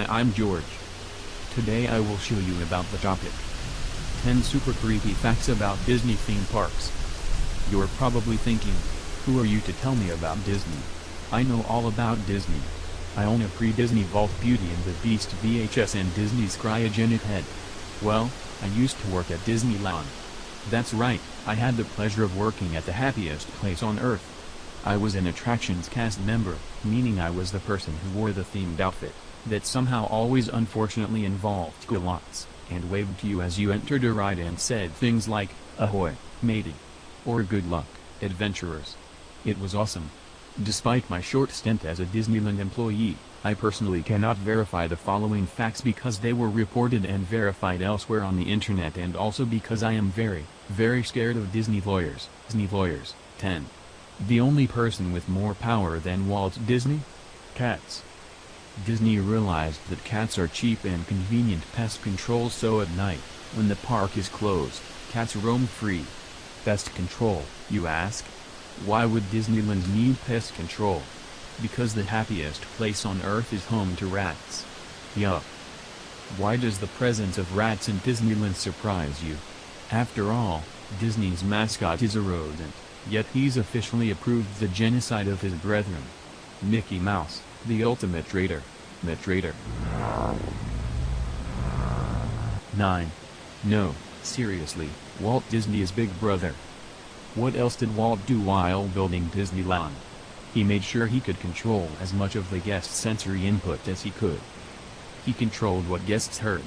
Hi, I'm George. Today I will show you about the topic 10 super creepy facts about Disney theme parks. You're probably thinking, who are you to tell me about Disney? I know all about Disney. I own a pre-Disney Vault Beauty and the Beast VHS and Disney's cryogenic head. Well, I used to work at Disneyland. That's right, I had the pleasure of working at the happiest place on earth. I was an attractions cast member, meaning I was the person who wore the themed outfit, that somehow always unfortunately involved culottes, and waved to you as you entered a ride and said things like, "Ahoy, matey," or "Good luck, adventurers." It was awesome. Despite my short stint as a Disneyland employee, I personally cannot verify the following facts because they were reported and verified elsewhere on the internet, and also because I am very, very scared of Disney lawyers. Disney lawyers. 10. The only person with more power than Walt Disney? Cats. Disney realized that cats are cheap and convenient pest control, so at night, when the park is closed, cats roam free. Pest control, you ask? Why would Disneyland need pest control? Because the happiest place on earth is home to rats. Yup. Why does the presence of rats in Disneyland surprise you? After all, Disney's mascot is a rodent, yet he's officially approved the genocide of his brethren. Mickey Mouse, the ultimate traitor. 9. No, seriously, Walt Disney is Big Brother. What else did Walt do while building Disneyland? He made sure he could control as much of the guests' sensory input as he could. He controlled what guests heard.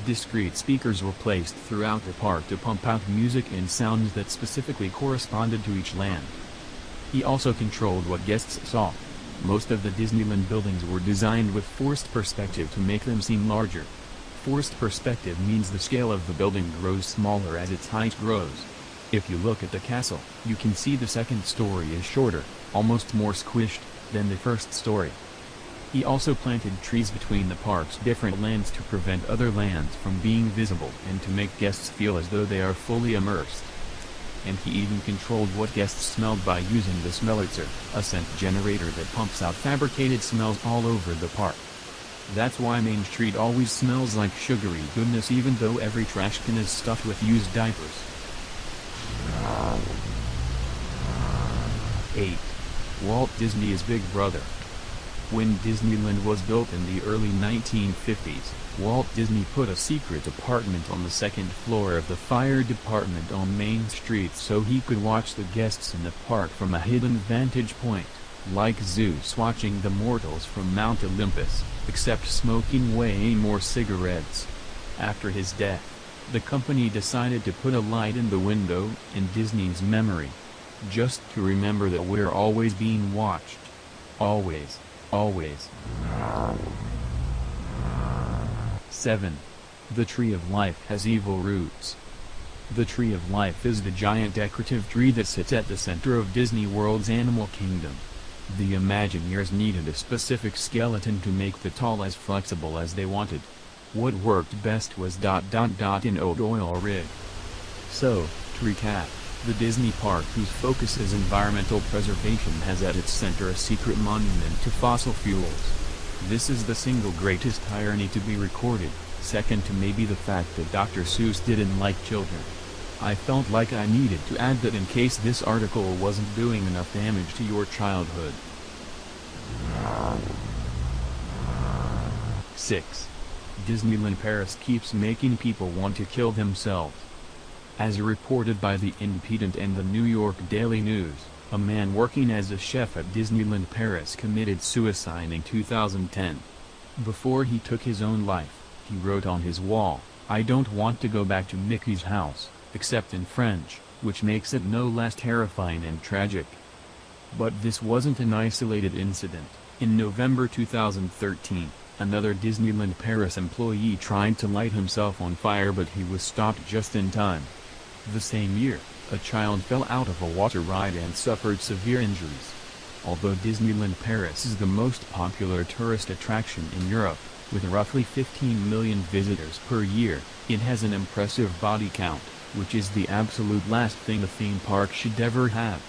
Discrete speakers were placed throughout the park to pump out music and sounds that specifically corresponded to each land. He also controlled what guests saw. Most of the Disneyland buildings were designed with forced perspective to make them seem larger. Forced perspective means the scale of the building grows smaller as its height grows. If you look at the castle, you can see the second story is shorter, almost more squished, than the first story. He also planted trees between the park's different lands to prevent other lands from being visible and to make guests feel as though they are fully immersed. And he even controlled what guests smelled by using the Smellitzer, a scent generator that pumps out fabricated smells all over the park. That's why Main Street always smells like sugary goodness, even though every trash can is stuffed with used diapers. 8. Walt Disney is Big Brother. When Disneyland was built in the early 1950s, Walt Disney put a secret apartment on the second floor of the fire department on Main Street so he could watch the guests in the park from a hidden vantage point, like Zeus watching the mortals from Mount Olympus, except smoking way more cigarettes. After his death, the company decided to put a light in the window, in Disney's memory. Just to remember that we're always being watched. Always. Always. 7. The Tree of Life has evil roots. The Tree of Life is the giant decorative tree that sits at the center of Disney World's Animal Kingdom. The Imagineers needed a specific skeleton to make the tall as flexible as they wanted. What worked best was ... an old oil rig. So, to recap, the Disney park, whose focus is environmental preservation, has at its center a secret monument to fossil fuels. This is the single greatest irony to be recorded, second to maybe the fact that Dr. Seuss didn't like children. I felt like I needed to add that in case this article wasn't doing enough damage to your childhood. 6. Disneyland Paris keeps making people want to kill themselves. As reported by The Independent and the New York Daily News, a man working as a chef at Disneyland Paris committed suicide in 2010. Before he took his own life, he wrote on his wall, "I don't want to go back to Mickey's house," except in French, which makes it no less terrifying and tragic. But this wasn't an isolated incident. In November 2013, another Disneyland Paris employee tried to light himself on fire, but he was stopped just in time. The same year, a child fell out of a water ride and suffered severe injuries. Although Disneyland Paris is the most popular tourist attraction in Europe, with roughly 15 million visitors per year, it has an impressive body count, which is the absolute last thing a theme park should ever have.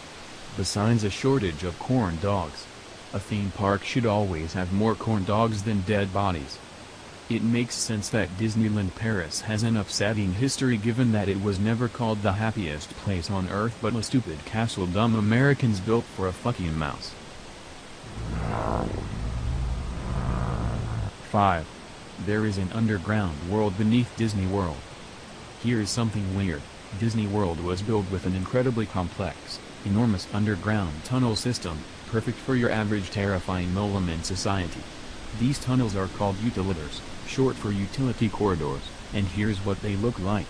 Besides a shortage of corn dogs, a theme park should always have more corn dogs than dead bodies. It makes sense that Disneyland Paris has an upsetting history given that it was never called the happiest place on earth but a stupid castle dumb Americans built for a fucking mouse. 5. There is an underground world beneath Disney World. Here's something weird. Disney World was built with an incredibly complex, enormous underground tunnel system, perfect for your average terrifying element society. These tunnels are called utilitors, short for utility corridors, and here's what they look like.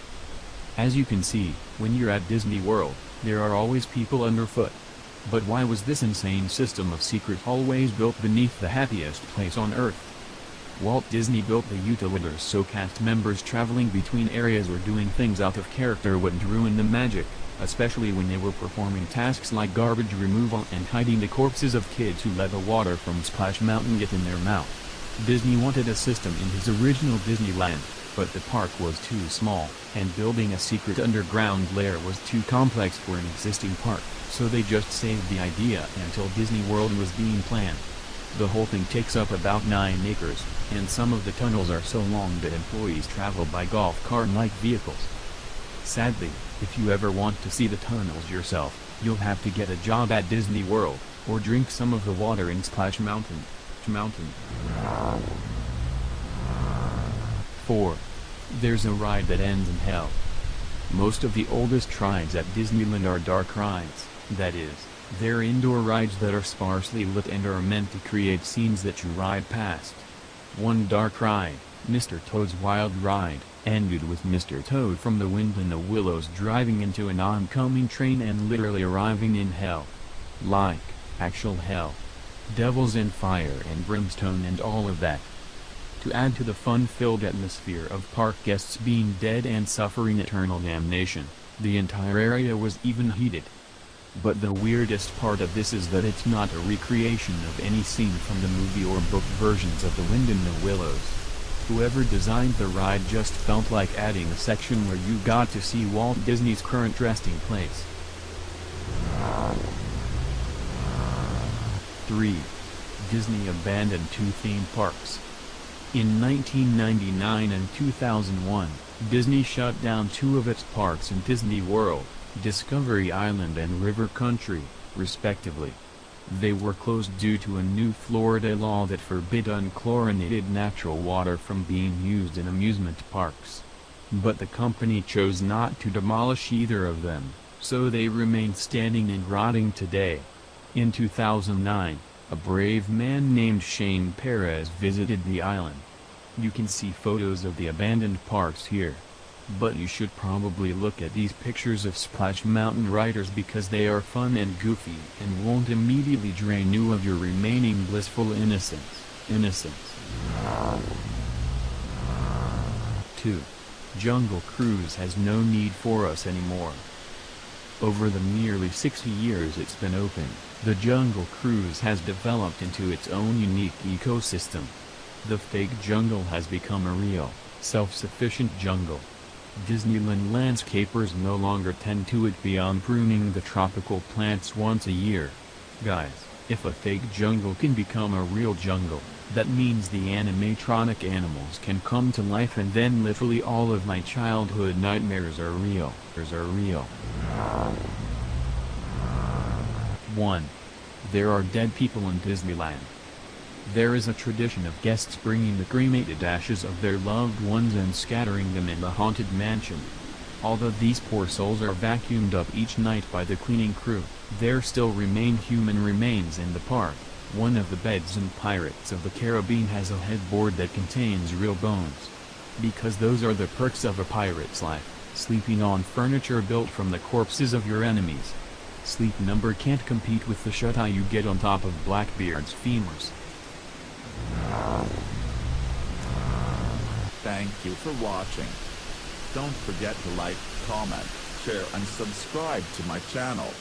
As you can see, when you're at Disney World, there are always people underfoot. But why was this insane system of secret hallways built beneath the happiest place on earth? Walt Disney built the utilitors so cast members traveling between areas or doing things out of character wouldn't ruin the magic, especially when they were performing tasks like garbage removal and hiding the corpses of kids who let the water from Splash Mountain get in their mouth. Disney wanted a system in his original Disneyland, but the park was too small, and building a secret underground lair was too complex for an existing park, so they just saved the idea until Disney World was being planned. The whole thing takes up about 9 acres, and some of the tunnels are so long that employees travel by golf cart-like vehicles. Sadly, if you ever want to see the tunnels yourself, you'll have to get a job at Disney World, or drink some of the water in Splash Mountain. 4. There's a ride that ends in hell. Most of the oldest rides at Disneyland are dark rides, that is, they're indoor rides that are sparsely lit and are meant to create scenes that you ride past. One dark ride, Mr. Toad's Wild Ride, ended with Mr. Toad from the Wind in the Willows driving into an oncoming train and literally arriving in hell. Like, actual hell. Devils and fire and brimstone and all of that. To add to the fun-filled atmosphere of park guests being dead and suffering eternal damnation, the entire area was even heated. But the weirdest part of this is that it's not a recreation of any scene from the movie or book versions of The Wind in the Willows. Whoever designed the ride just felt like adding a section where you got to see Walt Disney's current resting place. 3. Disney abandoned 2 theme parks. In 1999 and 2001, Disney shut down 2 of its parks in Disney World, Discovery Island and River Country, respectively. They were closed due to a new Florida law that forbid unchlorinated natural water from being used in amusement parks. But the company chose not to demolish either of them, so they remain standing and rotting today. In 2009, a brave man named Shane Perez visited the island. You can see photos of the abandoned parks here. But you should probably look at these pictures of Splash Mountain riders because they are fun and goofy and won't immediately drain you of your remaining blissful innocence. 2. Jungle Cruise has no need for us anymore. Over the nearly 60 years it's been open, the Jungle Cruise has developed into its own unique ecosystem. The fake jungle has become a real, self-sufficient jungle. Disneyland landscapers no longer tend to it beyond pruning the tropical plants once a year. Guys, if a fake jungle can become a real jungle, that means the animatronic animals can come to life and then literally all of my childhood nightmares are real. 1. There are dead people in Disneyland. There is a tradition of guests bringing the cremated ashes of their loved ones and scattering them in the haunted mansion. Although these poor souls are vacuumed up each night by the cleaning crew, there still remain human remains in the park. One of the beds in Pirates of the Caribbean has a headboard that contains real bones. Because those are the perks of a pirate's life, sleeping on furniture built from the corpses of your enemies. Sleep Number can't compete with the shut-eye you get on top of Blackbeard's femurs. Thank you for watching. Don't forget to like, comment, share and subscribe to my channel.